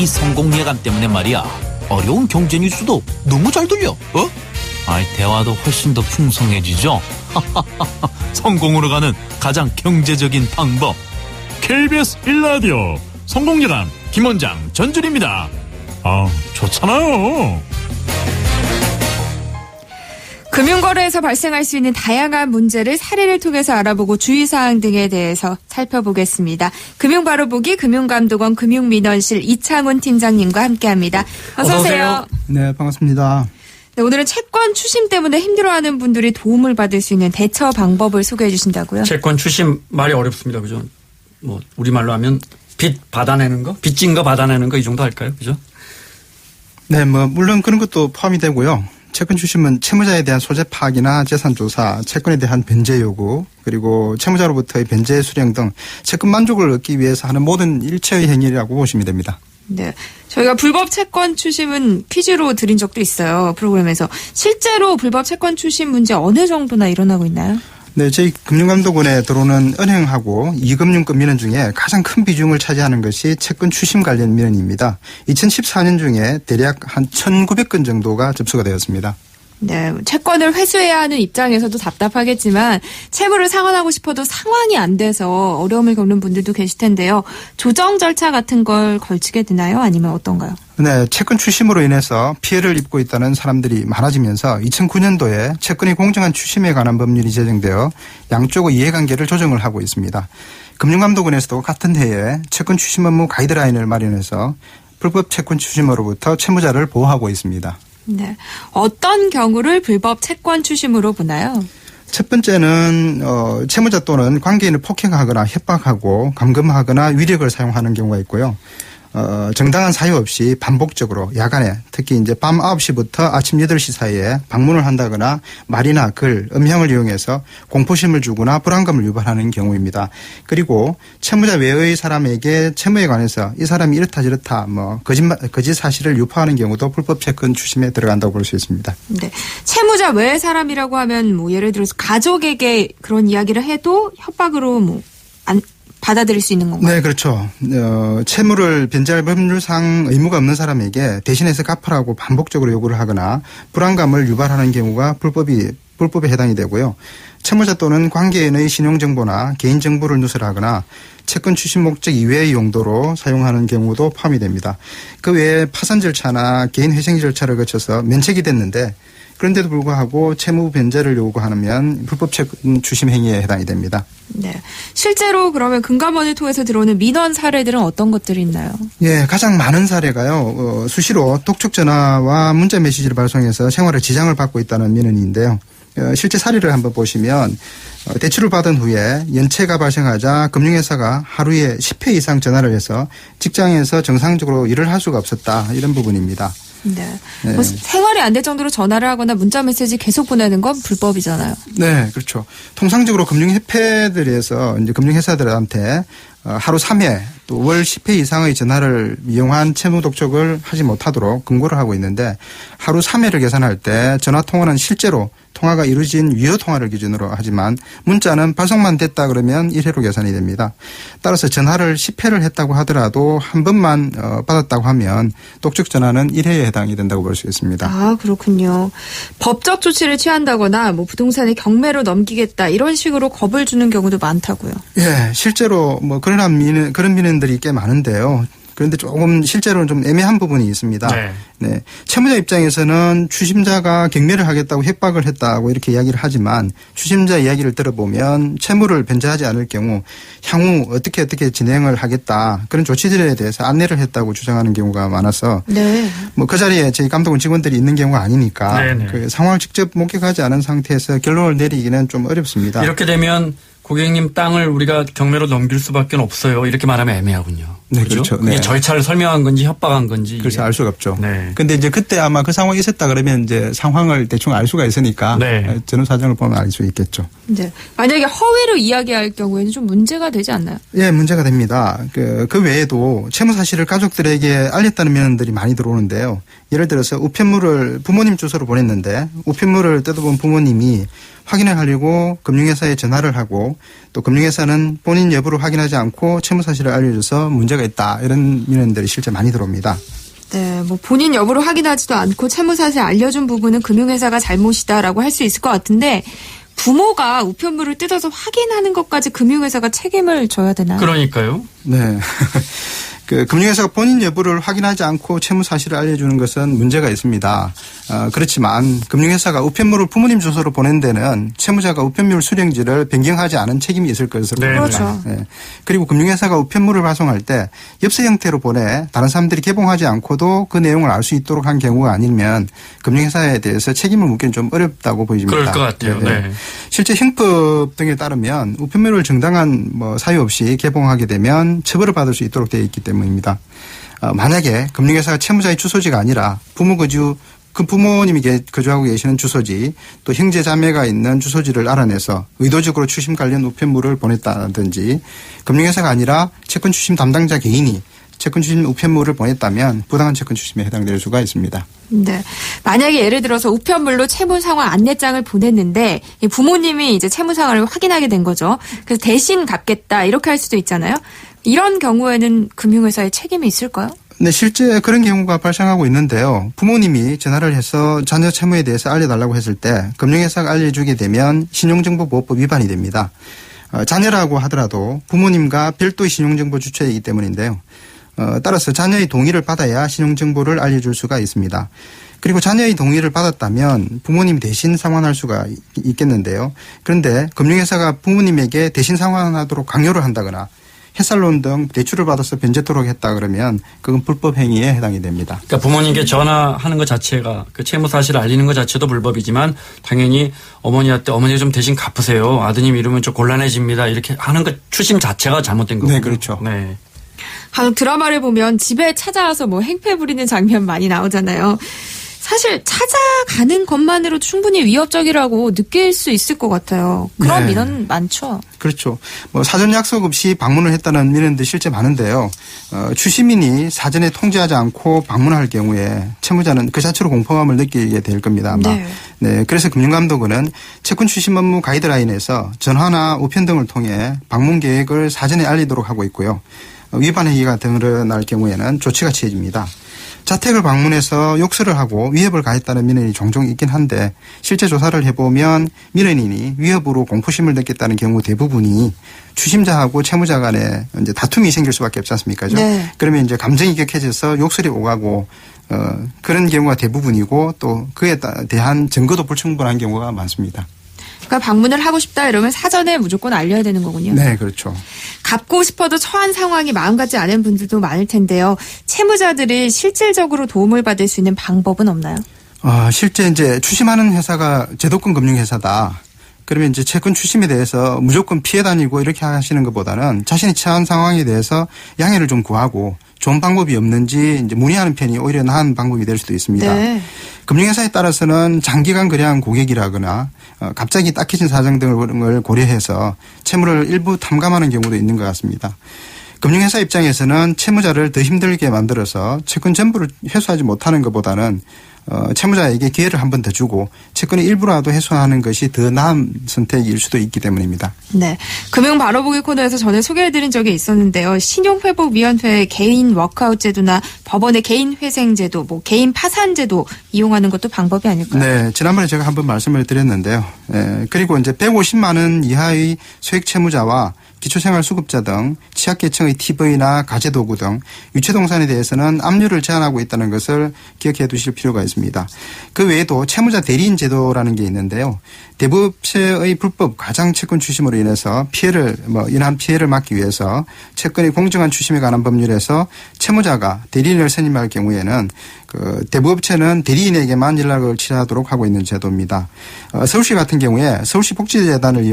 이 성공 예감 때문에 말이야. 어려운 경제 뉴스도 너무 잘 들려. 아이, 대화도 훨씬 더 풍성해지죠. 성공으로 가는 가장 경제적인 방법. KBS 1라디오 성공예감 김원장 전준입니다. 좋잖아요. 금융거래에서 발생할 수 있는 다양한 문제를 사례를 통해서 알아보고 주의사항 등에 대해서 살펴보겠습니다. 금융바로보기 금융감독원 금융민원실 이창훈 팀장님과 함께합니다. 어서 오세요. 네, 반갑습니다. 네, 오늘은 채권 추심 때문에 힘들어하는 분들이 도움을 받을 수 있는 대처 방법을 소개해 주신다고요? 채권 추심 말이 어렵습니다. 그죠? 우리말로 하면 빚 받아내는 거? 빚진 거 받아내는 거 이 정도 할까요? 그죠? 네, 물론 그런 것도 포함이 되고요. 채권 추심은 채무자에 대한 소재 파악이나 재산 조사, 채권에 대한 변제 요구, 그리고 채무자로부터의 변제 수령 등 채권 만족을 얻기 위해서 하는 모든 일체의 행위라고 보시면 됩니다. 네. 저희가 불법 채권 추심은 퀴즈로 드린 적도 있어요. 프로그램에서. 실제로 불법 채권 추심 문제 어느 정도나 일어나고 있나요? 네, 저희 금융감독원에 들어오는 은행하고 이금융권 민원 중에 가장 큰 비중을 차지하는 것이 채권 추심 관련 민원입니다. 2014년 중에 대략 한 1,900건 정도가 접수가 되었습니다. 네, 채권을 회수해야 하는 입장에서도 답답하겠지만 채무를 상환하고 싶어도 상황이 안 돼서 어려움을 겪는 분들도 계실 텐데요. 조정 절차 같은 걸 걸치게 되나요? 아니면 어떤가요? 네, 채권 추심으로 인해서 피해를 입고 있다는 사람들이 많아지면서 2009년도에 채권의 공정한 추심에 관한 법률이 제정되어 양쪽의 이해관계를 조정을 하고 있습니다. 금융감독원에서도 같은 해에 채권 추심 업무 가이드라인을 마련해서 불법 채권 추심으로부터 채무자를 보호하고 있습니다. 네, 어떤 경우를 불법 채권 추심으로 보나요? 첫 번째는 채무자 또는 관계인을 폭행하거나 협박하고 감금하거나 위력을 사용하는 경우가 있고요. 정당한 사유 없이 반복적으로 야간에 특히 이제 밤 9시부터 아침 8시 사이에 방문을 한다거나 말이나 글, 음향을 이용해서 공포심을 주거나 불안감을 유발하는 경우입니다. 그리고 채무자 외의 사람에게 채무에 관해서 이 사람이 이렇다 저렇다 거짓 사실을 유포하는 경우도 불법 채권 추심에 들어간다고 볼 수 있습니다. 네. 채무자 외의 사람이라고 하면 예를 들어서 가족에게 그런 이야기를 해도 협박으로 받아들일 수 있는 건가요? 네, 그렇죠. 채무를 변제할 법률상 의무가 없는 사람에게 대신해서 갚으라고 반복적으로 요구를 하거나 불안감을 유발하는 경우가 불법에 해당이 되고요. 채무자 또는 관계인의 신용정보나 개인정보를 누설하거나 채권 추심 목적 이외의 용도로 사용하는 경우도 포함이 됩니다. 그 외에 파산 절차나 개인 회생 절차를 거쳐서 면책이 됐는데 그런데도 불구하고 채무 변제를 요구하면 불법 채권 추심 행위에 해당이 됩니다. 네. 실제로 그러면 금감원을 통해서 들어오는 민원 사례들은 어떤 것들이 있나요? 예, 가장 많은 사례가요. 수시로 독촉 전화와 문자 메시지를 발송해서 생활에 지장을 받고 있다는 민원인데요. 실제 사례를 한번 보시면 대출을 받은 후에 연체가 발생하자 금융회사가 하루에 10회 이상 전화를 해서 직장에서 정상적으로 일을 할 수가 없었다. 이런 부분입니다. 네. 생활이 안 될 정도로 전화를 하거나 문자 메시지 계속 보내는 건 불법이잖아요. 네, 그렇죠. 통상적으로 금융협회들에서 이제 금융회사들한테 하루 3회 또 월 10회 이상의 전화를 이용한 채무 독촉을 하지 못하도록 금고를 하고 있는데 하루 3회를 계산할 때 전화 통화는 실제로 통화가 이루어진 유효 통화를 기준으로 하지만 문자는 발송만 됐다 그러면 1회로 계산이 됩니다. 따라서 전화를 10회를 했다고 하더라도 한 번만 받았다고 하면 독촉 전화는 1회에 해당이 된다고 볼 수 있습니다. 아, 그렇군요. 법적 조치를 취한다거나 부동산을 경매로 넘기겠다 이런 식으로 겁을 주는 경우도 많다고요. 예, 실제로 그런 민원들이 꽤 많은데요. 그런데 조금 실제로는 좀 애매한 부분이 있습니다. 네. 채무자 입장에서는 추심자가 경매를 하겠다고 협박을 했다고 이렇게 이야기를 하지만 추심자 이야기를 들어보면 채무를 변제하지 않을 경우 향후 어떻게 진행을 하겠다 그런 조치들에 대해서 안내를 했다고 주장하는 경우가 많아서 네. 그 자리에 저희 감독원 직원들이 있는 경우가 아니니까 그 상황을 직접 목격하지 않은 상태에서 결론을 내리기는 좀 어렵습니다. 이렇게 되면 고객님 땅을 우리가 경매로 넘길 수밖에 없어요. 이렇게 말하면 애매하군요. 네, 그렇죠. 그게 네. 절차를 설명한 건지 협박한 건지. 그래서 알 수가 없죠. 네. 근데 이제 그때 아마 그 상황이 있었다 그러면 이제 상황을 대충 알 수가 있으니까 전후 사정을 보면 알 수 있겠죠. 네. 만약에 허위로 이야기할 경우에는 좀 문제가 되지 않나요? 예, 문제가 됩니다. 그 외에도 채무 사실을 가족들에게 알렸다는 면들이 많이 들어오는데요. 예를 들어서 우편물을 부모님 주소로 보냈는데 우편물을 뜯어본 부모님이 확인을 하려고 금융회사에 전화를 하고 또 금융회사는 본인 여부를 확인하지 않고 채무 사실을 알려줘서 문제가 있다. 이런 민원들이 실제 많이 들어옵니다. 네, 뭐 본인 여부를 확인하지도 않고 채무 사실 알려준 부분은 금융회사가 잘못이다라고 할 수 있을 것 같은데 부모가 우편물을 뜯어서 확인하는 것까지 금융회사가 책임을 져야 되나요? 그러니까요. 네. 그 금융회사가 본인 여부를 확인하지 않고 채무 사실을 알려주는 것은 문제가 있습니다. 그렇지만 금융회사가 우편물을 부모님 주소로 보낸 데는 채무자가 우편물 수령지를 변경하지 않은 책임이 있을 것으로 네, 봅니다. 그렇죠. 네. 그리고 금융회사가 우편물을 발송할 때 엽서 형태로 보내 다른 사람들이 개봉하지 않고도 그 내용을 알 수 있도록 한 경우가 아니면 금융회사에 대해서 책임을 묻기는 좀 어렵다고 보입니다. 그럴 것 같아요. 네. 실제 형법 등에 따르면 우편물을 정당한 사유 없이 개봉하게 되면 처벌을 받을 수 있도록 되어 있기 때문입니다. 만약에 금융회사가 채무자의 주소지가 아니라 그 부모님이 거주하고 계시는 주소지 또 형제 자매가 있는 주소지를 알아내서 의도적으로 추심 관련 우편물을 보냈다든지 금융회사가 아니라 채권 추심 담당자 개인이 채권 추심 우편물을 보냈다면 부당한 채권 추심에 해당될 수가 있습니다. 네. 만약에 예를 들어서 우편물로 채무 상환 안내장을 보냈는데 부모님이 이제 채무 상환을 확인하게 된 거죠. 그래서 대신 갚겠다 이렇게 할 수도 있잖아요. 이런 경우에는 금융회사의 책임이 있을까요? 네, 실제 그런 경우가 발생하고 있는데요. 부모님이 전화를 해서 자녀 채무에 대해서 알려달라고 했을 때 금융회사가 알려주게 되면 신용정보보호법 위반이 됩니다. 자녀라고 하더라도 부모님과 별도의 신용정보 주체이기 때문인데요. 따라서 자녀의 동의를 받아야 신용정보를 알려줄 수가 있습니다. 그리고 자녀의 동의를 받았다면 부모님이 대신 상환할 수가 있겠는데요. 그런데 금융회사가 부모님에게 대신 상환하도록 강요를 한다거나 해살론 등 대출을 받아서 변제토록 했다 그러면 그건 불법 행위에 해당이 됩니다. 그러니까 부모님께 전화하는 것 자체가 그 채무 사실을 알리는 것 자체도 불법이지만 당연히 어머니한테 어머니 좀 대신 갚으세요. 아드님 이러면 좀 곤란해집니다. 이렇게 하는 것 추심 자체가 잘못된 거군요. 네, 그렇죠. 네. 간혹 드라마를 보면 집에 찾아와서 뭐 행패 부리는 장면 많이 나오잖아요. 사실 찾아가는 것만으로 충분히 위협적이라고 느낄 수 있을 것 같아요. 그런 네. 민원 많죠. 그렇죠. 사전 약속 없이 방문을 했다는 민원도 실제 많은데요. 추심인이 사전에 통지하지 않고 방문할 경우에 채무자는 그 자체로 공포감을 느끼게 될 겁니다. 아마. 네. 네. 그래서 금융감독원은 채권 추심 업무 가이드라인에서 전화나 우편 등을 통해 방문 계획을 사전에 알리도록 하고 있고요. 위반 행위가 드러날 경우에는 조치가 취해집니다. 자택을 방문해서 욕설을 하고 위협을 가했다는 민원이 종종 있긴 한데 실제 조사를 해보면 민원인이 위협으로 공포심을 느꼈다는 경우 대부분이 추심자하고 채무자 간에 이제 다툼이 생길 수밖에 없지 않습니까? 네. 그러면 이제 감정이 격해져서 욕설이 오가고 그런 경우가 대부분이고 또 그에 대한 증거도 불충분한 경우가 많습니다. 그러니까 방문을 하고 싶다 이러면 사전에 무조건 알려야 되는 거군요. 네, 그렇죠. 갚고 싶어도 처한 상황이 마음 같지 않은 분들도 많을 텐데요. 채무자들이 실질적으로 도움을 받을 수 있는 방법은 없나요? 실제 이제 추심하는 회사가 제도권 금융회사다. 그러면 이제 채권 추심에 대해서 무조건 피해 다니고 이렇게 하시는 것보다는 자신이 처한 상황에 대해서 양해를 좀 구하고 좋은 방법이 없는지 이제 문의하는 편이 오히려 나은 방법이 될 수도 있습니다. 네. 금융회사에 따라서는 장기간 거래한 고객이라거나 갑자기 딱해진 사정 등을 고려해서 채무를 일부 탐감하는 경우도 있는 것 같습니다. 금융회사 입장에서는 채무자를 더 힘들게 만들어서 채권 전부를 회수하지 못하는 것보다는 채무자에게 기회를 한 번 더 주고 채권의 일부라도 회수하는 것이 더 나은 선택일 수도 있기 때문입니다. 네. 금융 바로보기 코너에서 전에 소개해드린 적이 있었는데요. 신용회복위원회의 개인 워크아웃 제도나 법원의 개인 회생 제도, 개인 파산 제도 이용하는 것도 방법이 아닐까요? 네. 지난번에 제가 한번 말씀을 드렸는데요. 그리고 이제 150만 원 이하의 소액 채무자와 기초생활수급자 등 취약계층의 TV나 가재도구 등 유체동산에 대해서는 압류를 제한하고 있다는 것을 기억해 두실 필요가 있습니다. 그 외에도 채무자 대리인 제도라는 게 있는데요. 대부업체의 불법 가장 채권 추심으로 인해서 인한 피해를 막기 위해서 채권의 공정한 추심에 관한 법률에서 채무자가 대리인을 선임할 경우에는 그 대부업체는 대리인에게만 연락을 취하도록 하고 있는 제도입니다. 서울시 같은 경우에 서울시 복지재단을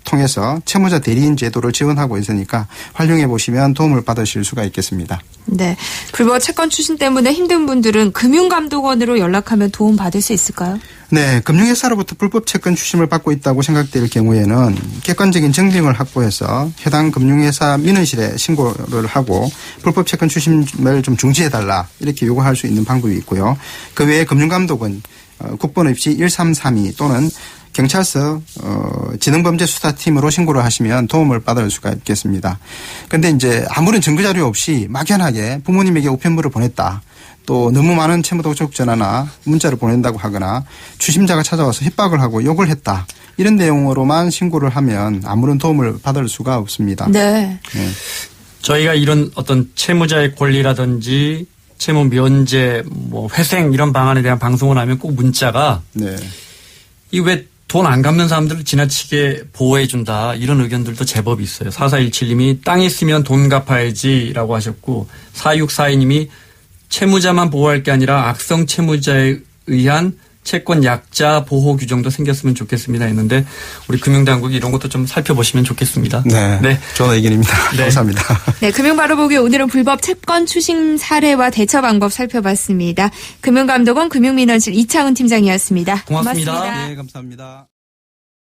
통해서 채무자 대리인 제도 제도를 지원하고 있으니까 활용해 보시면 도움을 받으실 수가 있겠습니다. 네. 불법 채권 추심 때문에 힘든 분들은 금융감독원으로 연락하면 도움 받을 수 있을까요? 네, 금융회사로부터 불법 채권 추심을 받고 있다고 생각될 경우에는 객관적인 증빙을 확보해서 해당 금융회사 민원실에 신고를 하고 불법 채권 추심을 좀 중지해달라 이렇게 요구할 수 있는 방법이 있고요. 그 외에 금융감독은 국번 없이 1332 또는 경찰서 지능범죄수사팀으로 신고를 하시면 도움을 받을 수가 있겠습니다. 그런데 이제 아무런 증거 자료 없이 막연하게 부모님에게 우편물을 보냈다. 또 너무 많은 채무 도적 전화나 문자를 보낸다고 하거나 추심자가 찾아와서 협박을 하고 욕을 했다. 이런 내용으로만 신고를 하면 아무런 도움을 받을 수가 없습니다. 네. 네. 저희가 이런 어떤 채무자의 권리라든지 채무 면제, 회생 이런 방안에 대한 방송을 하면 꼭 문자가 네. 이 왜 돈 안 갚는 사람들을 지나치게 보호해준다 이런 의견들도 제법 있어요. 4417님이 땅 있으면 돈 갚아야지라고 하셨고 4642님이 채무자만 보호할 게 아니라 악성 채무자에 의한 채권 약자 보호 규정도 생겼으면 좋겠습니다 했는데 우리 금융당국이 이런 것도 좀 살펴보시면 좋겠습니다. 네. 좋은 의견입니다. 네. 감사합니다. 네, 금융바로보기 오늘은 불법 채권 추심 사례와 대처 방법 살펴봤습니다. 금융감독원 금융민원실 이창훈 팀장이었습니다. 고맙습니다. 고맙습니다. 네, 감사합니다.